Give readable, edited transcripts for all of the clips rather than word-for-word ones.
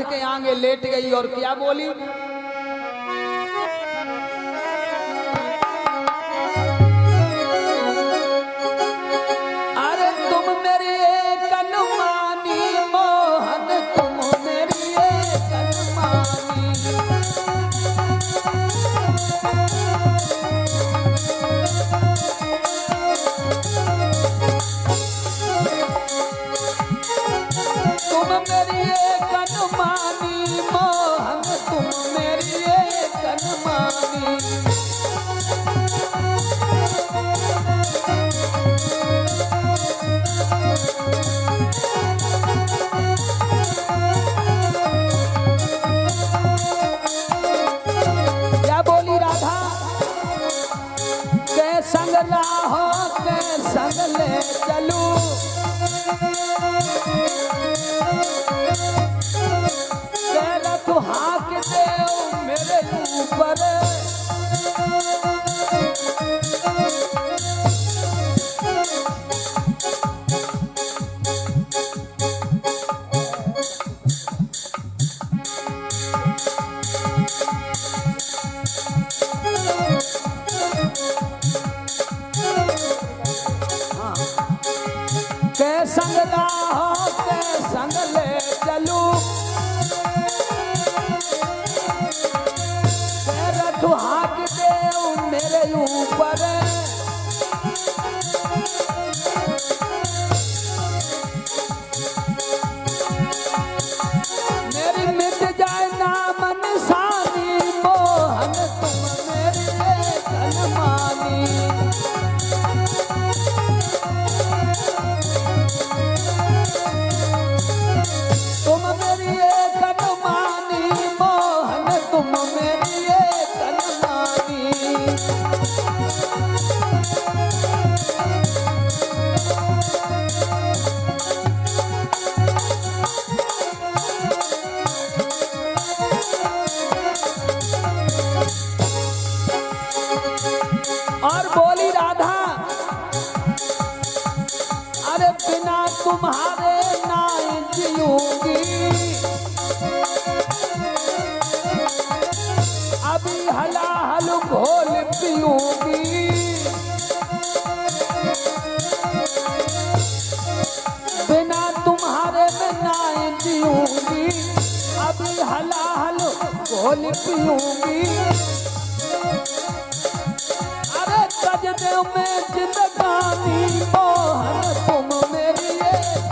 के आगे लेट गई और क्या बोली, अरे तुम मेरी एक अनुमानी मोहन, तुम मेरी एक अनुमानी। तुम मेरी एक अनुमानी मोहन, तुम मेरी एक अनुमानी। क्या बोली राधा, के संग राहो के संग ले चलूं, तू हाक दे मेरे ऊपर, के संग राहो के संग ले चलूं, तू हाक दे मेरे ऊपर, मेरी मिट जाए नाम निशानी मोहन, तुम मेरी एक अनुमानी। तुम मेरी एक अनुमानी मोहन, तुम मेरी एक अनुमानी। और बोली राधा, अरे बिना तुम्हारे ना जीऊंगी, अभी हलाहल घोल पीऊंगी, बिना तुम्हारे में ना जीऊंगी, अभी हलाहल घोल पीऊंगी। अरे तज दे में जिंदगानी मोहन, तुम मेरी एक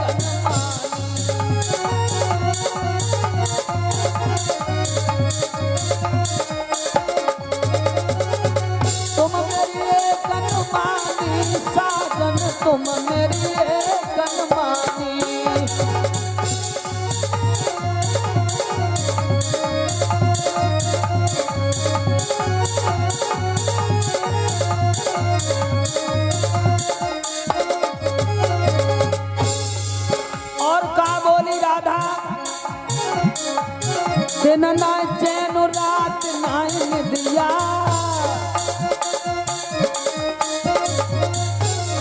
तुम मेरी एक अनुमानी, साजन तुम मेरी एक अनुमानी। और का बोली राधा, दिन ना चैन रात ना निदिया,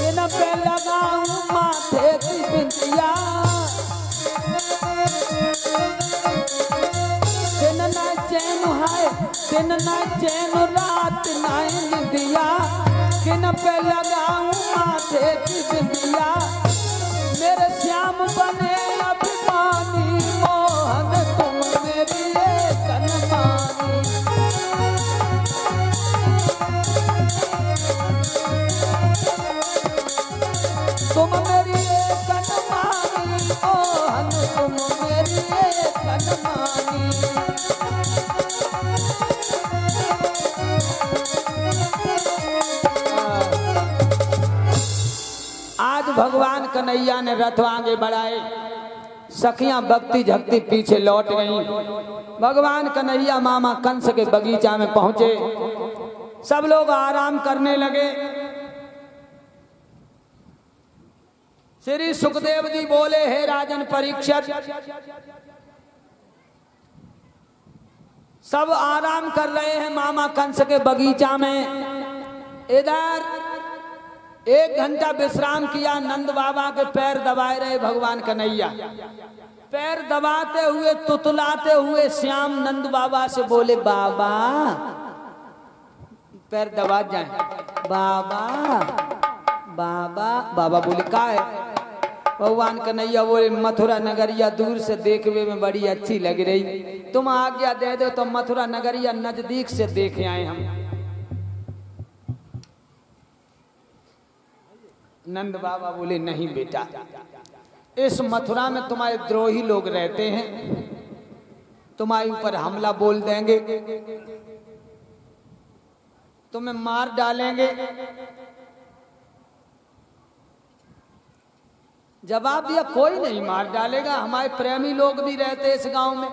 दिन पे लगाऊं माथे की बिंदिया, दिन ना चैन है, दिन ना चैन रात ना निदिया, दिन पे लगाऊं माथे की बिंदिया, मेरे श्याम बने अभिमानी मोहन, तुम मेरी एक अनुमानी। तुम मेरी एक अनुमानी मोहन, तुम मेरी एक अनुमानी। आज भगवान कन्हैया ने रथ आगे बढ़ाए, सखियां भक्ति झक्ति पीछे लौट गईं। भगवान कन्हैया मामा कंस के बगीचा में पहुंचे, सब लोग आराम करने लगे। श्री सुखदेव जी बोले, हे राजन परीक्षित, सब आराम कर रहे हैं मामा कंस के बगीचा में, इधर 1 घंटा विश्राम किया, नंद बाबा के पैर दबाए रहे भगवान कन्हैया। पैर दबाते हुए तुतलाते हुए श्याम नंद बाबा से बोले, बाबा पैर दबा जाए, बाबा बाबा। बाबा बोले, का है? भगवान कन्हैया बोले, मथुरा नगरिया दूर से देखने में बड़ी अच्छी लग रही, तुम आज्ञा दे दो तो मथुरा नगरिया नजदीक से देखे आए हम। नंद बाबा बोले, नहीं बेटा, इस मथुरा में तुम्हारे द्रोही लोग रहते हैं, तुम्हारे ऊपर हमला बोल देंगे, तुम्हें मार डालेंगे। जवाब दिया, कोई नहीं मार डालेगा, हमारे प्रेमी लोग भी रहते हैं इस गांव में,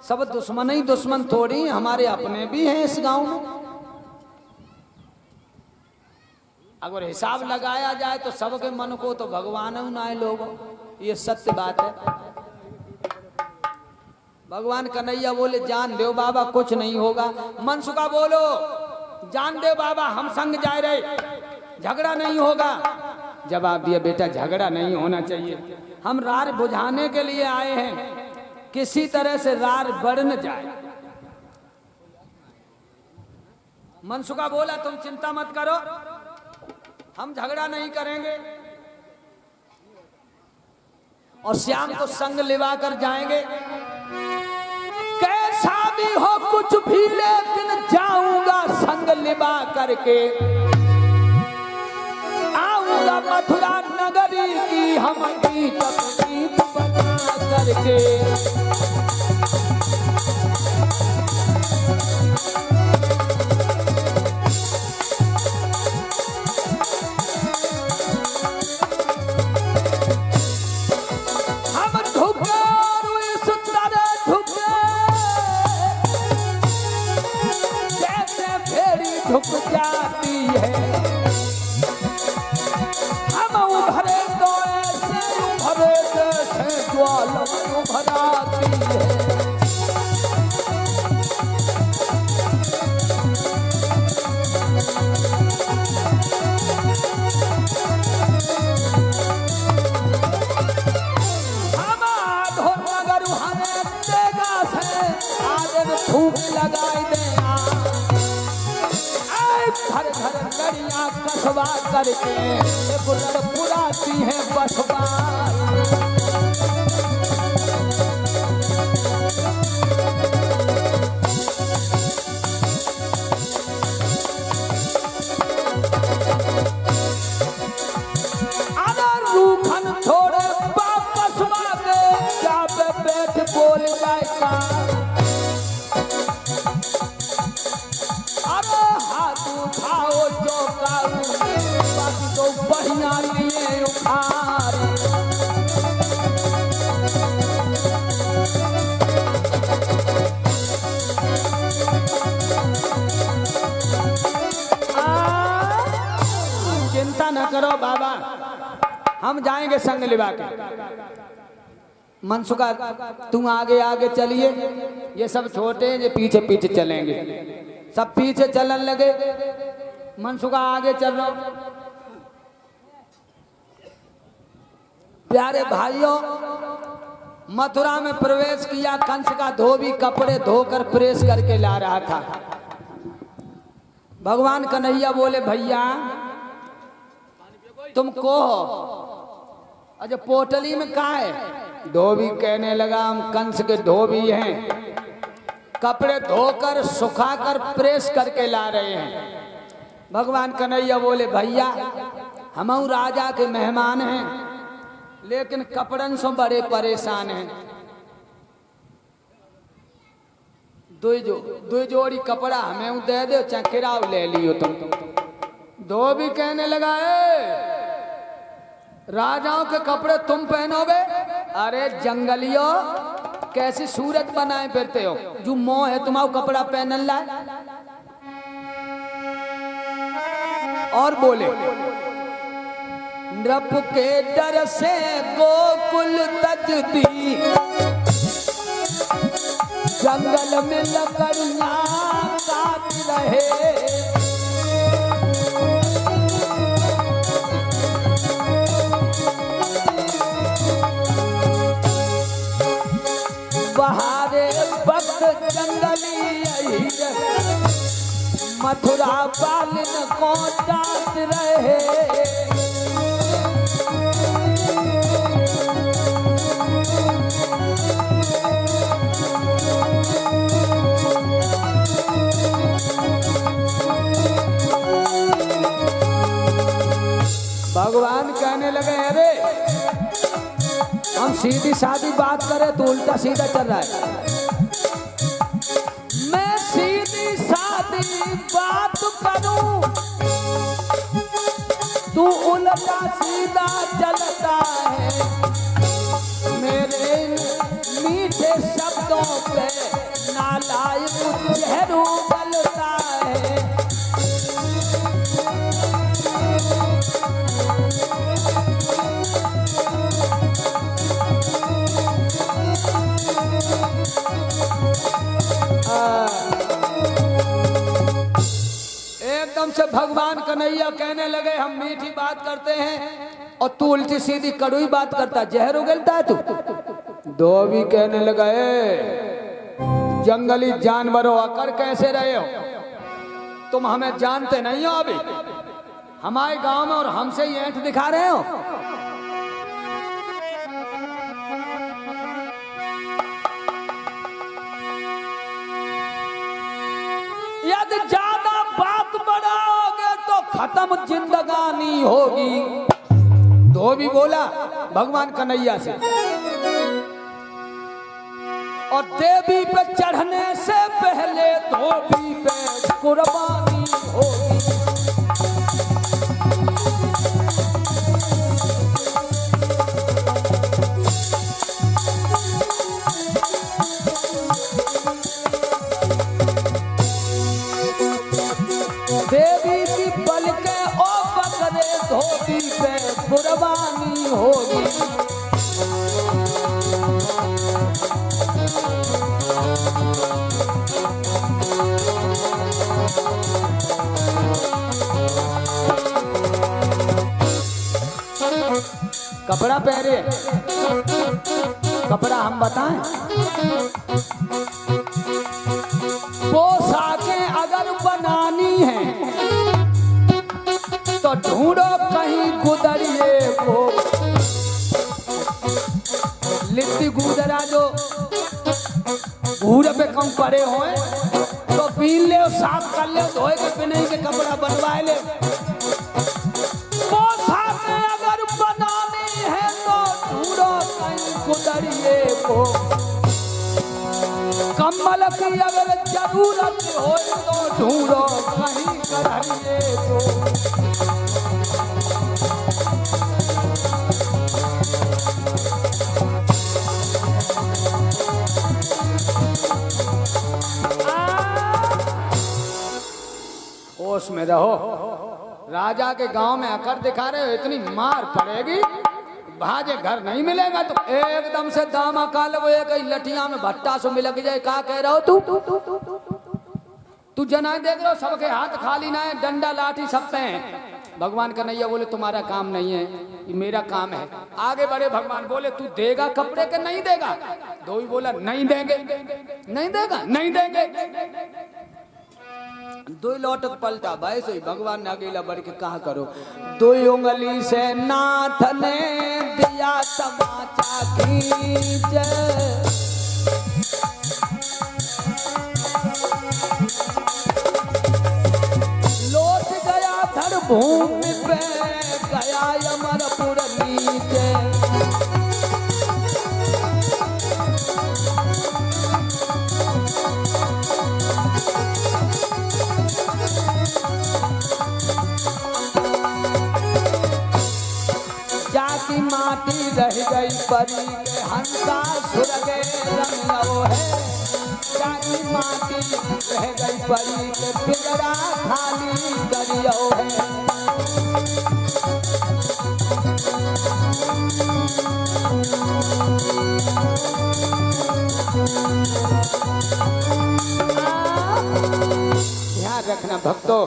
सब दुश्मन ही दुश्मन थोड़ी, हमारे अपने भी हैं इस गांव में। अगर हिसाब लगाया जाए तो सबके मन को तो भगवान उनाए लोगों, ये सत्य बात है। भगवान कन्हैया बोले, जान दो बाबा, कुछ नहीं होगा। मनसुखा बोलो, जान दे बाबा, हम संग जा रहे, झगड़ा नहीं होगा। जवाब दिया, बेटा झगड़ा नहीं होना चाहिए, हम रार बुझाने के लिए आए हैं, किसी तरह से रार बढ़ न जाए। मनसुखा बोला, तुम चिंता मत करो, हम झगड़ा नहीं करेंगे और श्याम को संग लिवा कर जाएंगे। कैसा भी हो कुछ भी, लेकिन जाऊंगा संग लिवा करके, आऊंगा मथुरा नगरी की हम गीत बना करके। हम झुके इस तरह झुके, जैसे भेड़ी झुक जाती है, उभरे तो ऐसे उभरे जैसे ज्वाला उभराती है। हम आधो नगर हमें देगा से आदर फूक लगाई दे, घर घर लड़ियां कसबा करके बुलर पुराती है बसवा। अगर रूखन छोड़े वापस वागे, क्या पे बैठ बोल जाएगा, उठाओ जो काऊ, बाकी तो बढ़िया लिए उखाड़। चिंता न करो बाबा, हम जाएंगे संग लिवा के। मनसुखा तुम आगे आगे चलिए, ये सब छोटे ये पीछे पीछे चलेंगे। सब पीछे चलने लगे, मनसुखा आगे चल रहा। प्यारे भाइयों, मथुरा में प्रवेश किया, कंस का धोबी कपड़े धोकर प्रेस करके ला रहा था। भगवान कन्हैया बोले, भैया तुमको अजय पोटली में कहा है? धोबी कहने लगा, हम कंस के धोबी हैं, कपड़े धोकर सुखाकर प्रेस करके ला रहे हैं। भगवान कन्हैया बोले, भैया हम राजा के मेहमान हैं, लेकिन कपड़न से बड़े परेशान हैं। दो जोड़ी कपड़ा हमें दे दो, चाहे किराया ले लियो तुम। धोबी कहने लगा, राजाओं के कपड़े तुम पहनोगे? अरे जंगलियों, कैसी सूरत बनाए फिरते हो, जो मोह है तुम्हारा कपड़ा पहनन ला। और बोले, नृप के डर से गोकुल तज दी, जंगल में लकड़ियां काट रहे। वक्त जंगली यही मथुरा बालिन को डांट रहे। भगवान कहने लगे अरे हम सीधी सादी बात करें तो उल्टा सीधा चल रहा है। मैं सीधी सादी बात करूं तू उल्टा सीधा चलता है। मेरे मीठे शब्दों पे नालायक चेहरू बलता है। एकदम से भगवान कन्हैया कहने लगे हम मीठी बात करते हैं और तू उल्टी सीधी कड़वी बात करता, जहर उगलता है तू। धोबी कहने लगा जंगली जानवरों आकर कैसे रहे हो तुम, हमें जानते नहीं हो अभी, हमारे गांव में और हमसे ही ऐंठ दिखा रहे हो। यदि ज्यादा बात बढ़ाओगे तो खत्म जिंदगानी होगी। धोबी बोला भगवान कन्हैया से, और देवी पे चढ़ने से पहले धोबी पे कुर्बानी होगी। देवी की बल के ओ बकरे धोबी पे कुर्बानी होगी। कपड़ा पहने, कपड़ा हम बताएं, पोशाकें अगर बनानी है तो ढूंढो कहीं गुदरिए को। लिट्टी गुदरा जो घूरे पे कम पड़े होए तो पीन ले, साफ कर ले, धोए के पे नहीं के कपड़ा बनवाए ले। पोशाकें अगर बनानी है तो ढूंढो कहीं गुदरिए को। कम्बल की अगर जरूरत हो तो ढूंढो कहीं कढ़िए को। होश में रहो, राजा के गांव में आकर दिखा रहे हो, इतनी मार पड़ेगी, भाजे घर नहीं मिलेगा तो एकदम से दामा काल वो एक लठिया में भट्टा से मिलक जाए। क्या कह रहे हो तू जना देख रहे हो, सबके हाथ खाली ना है, डंडा लाठी सब पे हैं। भगवान कन्हैया बोले तुम्हारा काम नहीं है, ये मेरा काम है। आगे बढ़े, भगवान बोले तू देगा कपड़े के नहीं देगा? धोबी बोला नहीं देंगे। नहीं देगा? नहीं देंगे। दो लौटक पलटा भाई से भगवान ने अकेला बढ़ के कहा करो। दो उंगली से नाथ ने दिया तमाचा खींच, लौट गया धर भूमि पे, गया अमरपुर नीचे। जाती माटी रह गई परी के हंसा सुर गए रंगो है। जाती माटी रह गई परी के पिंजरा खाली करियो है। ध्यान रखना भक्तों,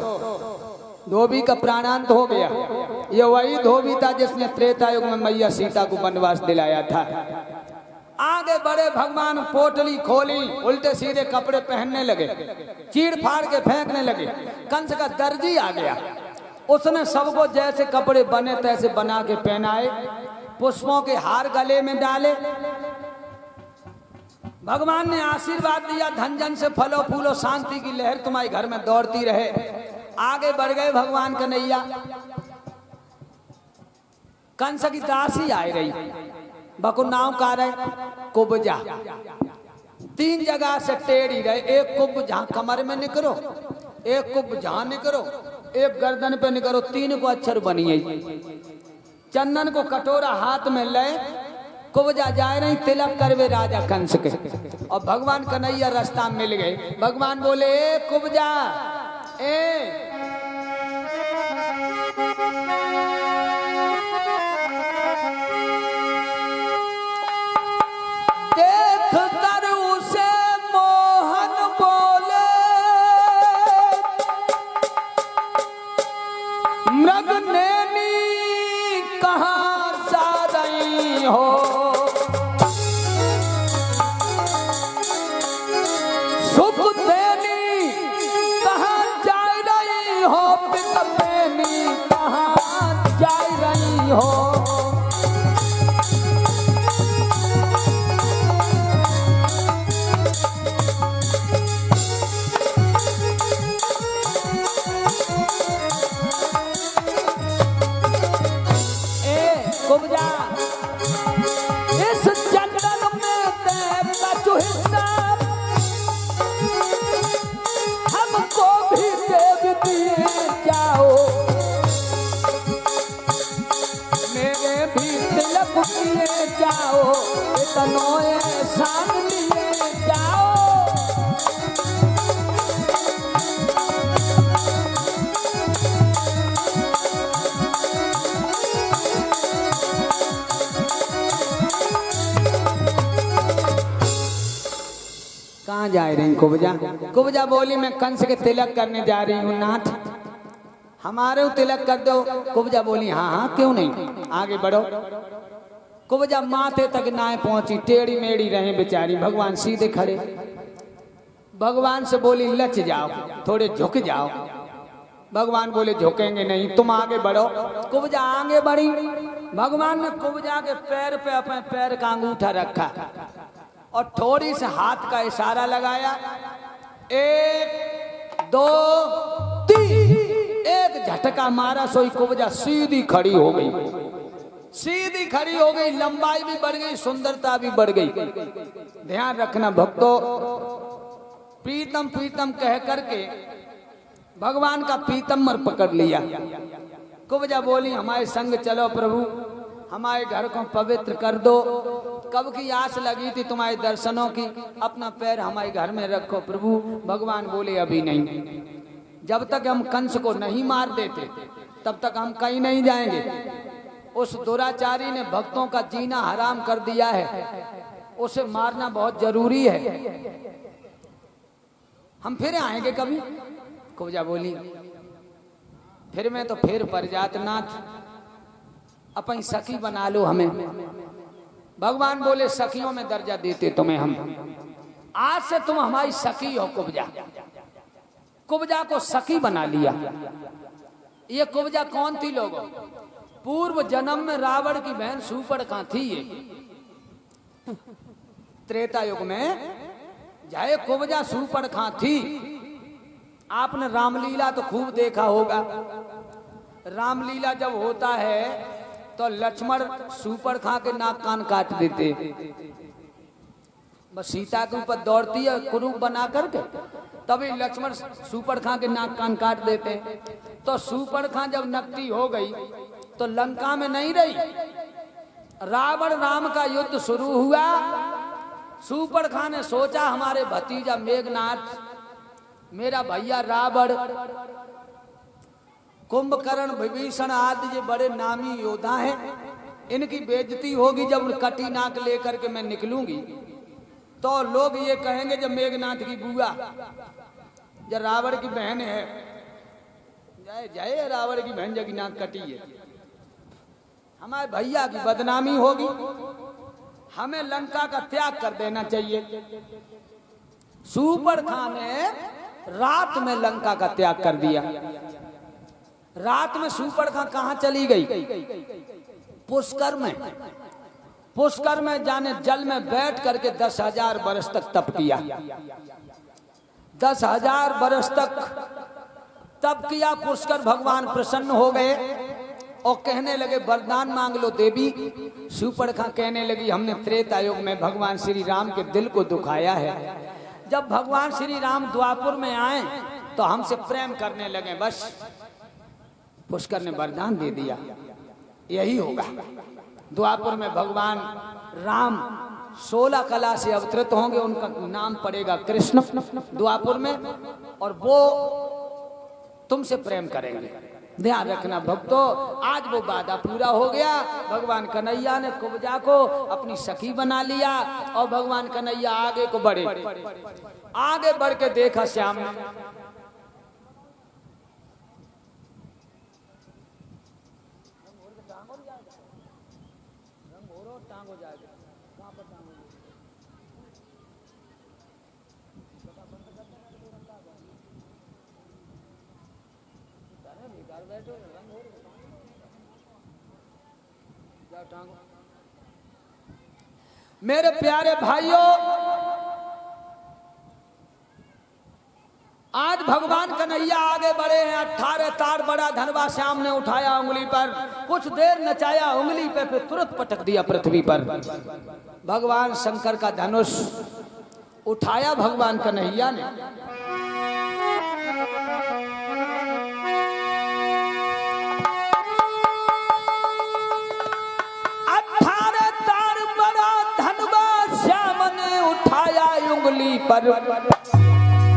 धोबी का प्राणांत हो गया। ये वही धोबी था जिसने त्रेता युग में मैया सीता को वनवास दिलाया था। आगे आगे बढ़े भगवान, पोटली खोली, उल्टे सीधे कपड़े पहनने लगे, चीड़ फाड़ के फेंकने लगे। कंस का दर्जी आ गया, उसने सबको जैसे कपड़े बने तैसे बना के पहनाए, पुष्पों के हार गले में डाले। भगवान ने आशीर्वाद दिया, धन जन से फलो फूलो, शांति की लहर तुम्हारे घर में दौड़ती रहे। आगे बढ़ गए भगवान कन्हैया। कंस की दासी आई रही, बकु नाव का रहे कुब्जा, 3 जगह से टेढ़ी रहे। एक कुब जहां कमर में निकरो, एक कुब जहां निकरो, एक गर्दन पे निकरो, 3 को अक्षर बनिए। चंदन को कटोरा हाथ में ले, कुब्जा जाए नहीं, तिलक करवे राजा कंस के। और भगवान कन्हैया रास्ता मिल गए। भगवान बोले, ए कुब्जा, ए देख तरु से मोहन बोले, मृग नैनी कहाँ जा रही हो, सुख देनी कहाँ जा रही हो, पिता देनी कहाँ जा रही हो। कुब्जा, इस चंदन में तेरा जो हिस्सा, हमको भी दे दिए जाओ, मेरे भी तिलक किए जाओ, इतनो एहसान लिए जाओ। कहाँ जा रही कुब्जा? कुब्जा बोली, मैं कंस के तिलक करने जा रही हूँ नाथ, हमारे तिलक कर दो। कुब्जा बोली, हाँ हाँ क्यों नहीं, आगे बढ़ो। कुब्जा माथे तक ना पहुंची, टेढ़ी मेढ़ी रहे बेचारी। भगवान सीधे खड़े, भगवान से बोली, लच जाओ, थोड़े झुक जाओ। भगवान बोले, झुकेंगे नहीं, तुम आगे बढ़ो। कुब्जा आगे बढ़ी। भगवान ने कुब्जा के पैर पे अपने पैर का अंगूठा रखा और थोड़ी से हाथ का इशारा लगाया, 1 2 3, एक झटका मारा, सोई कुब्जा सीधी खड़ी हो गई, सीधी खड़ी हो गई। लंबाई भी बढ़ गई, सुंदरता भी बढ़ गई। ध्यान रखना भक्तों, प्रीतम प्रीतम कह करके भगवान का पीतम्बर पकड़ लिया। कुब्जा बोली, हमारे संग चलो प्रभु, हमारे घर को पवित्र कर दो। कब की आस लगी थी तुम्हारे दर्शनों की, अपना पैर हमारे घर में रखो प्रभु। भगवान बोले, अभी नहीं, जब तक हम कंस को नहीं मार देते तब तक हम कहीं नहीं जाएंगे। उस दुराचारी ने भक्तों का जीना हराम कर दिया है, उसे मारना बहुत जरूरी है। हम फिर आएंगे कभी? कुब्जा बोली, फिर मैं तो फिर परजातनाथ, अपनी सखी बना लो हमें। भगवान बोले, सखियों में दर्जा देते तुम्हें हम, आज से तुम हमारी सखी हो कुब्जा। कुब्जा को सखी बना लिया। ये कुब्जा कौन थी लोगों? पूर्व जन्म में रावण की बहन शूर्पणखा थी। ये त्रेता युग में जाए कुब्जा शूर्पणखा थी। आपने रामलीला तो खूब देखा होगा। रामलीला जब होता है तो लक्ष्मण शूर्पणखा के नाक कान काट देते, बस सीता के ऊपर दौड़ती है कुरूप बना करके, तभी लक्ष्मण शूर्पणखा के नाक कान काट देते। तो शूर्पणखा जब नकटी हो गई तो लंका में नहीं रही, रावण राम का युद्ध शुरू हुआ। शूर्पणखा ने सोचा, हमारे भतीजा मेघनाथ, मेरा भैया रावण, कुंभकर्ण, विभीषण आदि ये बड़े नामी योद्धा हैं, इनकी बेइज्जती होगी जब कटी नाक लेकर के मैं निकलूंगी तो लोग ये कहेंगे जब मेघनाथ की बुआ जब रावण की बहन है, जय जय रावण की बहन जगी नाक कटी है, हमारे भैया की बदनामी होगी। हमें लंका का त्याग कर देना चाहिए। शूर्पणखा ने रात में लंका का त्याग कर दिया। रात में शूर्पणखा कहां चली गई? पुष्कर में। पुष्कर में जाने जल में बैठ करके 10,000 वर्ष तक तप किया। 10,000 वर्ष तक तप किया। पुष्कर भगवान प्रसन्न हो गए और कहने लगे वरदान मांग लो देवी। शूर्पणखा कहने लगी हमने त्रेता युग में भगवान श्री राम के दिल को दुखाया है। जब भगवान श्री राम द्वापर में आए तो हमसे प्रेम करने लगे, बस पुष्कर ने वरदान दे दिया यही होगा। द्वापर में भगवान राम 16 कला से अवतरित होंगे, उनका नाम पड़ेगा कृष्ण द्वापर में, और वो तुमसे प्रेम करेंगे। ध्यान रखना भक्तों, आज वो वादा पूरा हो गया। भगवान कन्हैया ने कुब्जा को अपनी सखी बना लिया और भगवान कन्हैया आगे को बढ़े। आगे बढ़ के देखा श्याम ने मेरे प्यारे भाइयों, आज भगवान कन्हैया आगे बढ़े हैं। 18 तार बड़ा धनवा श्याम ने उठाया उंगली पर, कुछ देर नचाया उंगली पे, फिर तुरंत पटक दिया पृथ्वी पर। भगवान शंकर का धनुष उठाया भगवान कन्हैया ने। 18 तार बड़ा धनवा श्याम ने उठाया उंगली पर।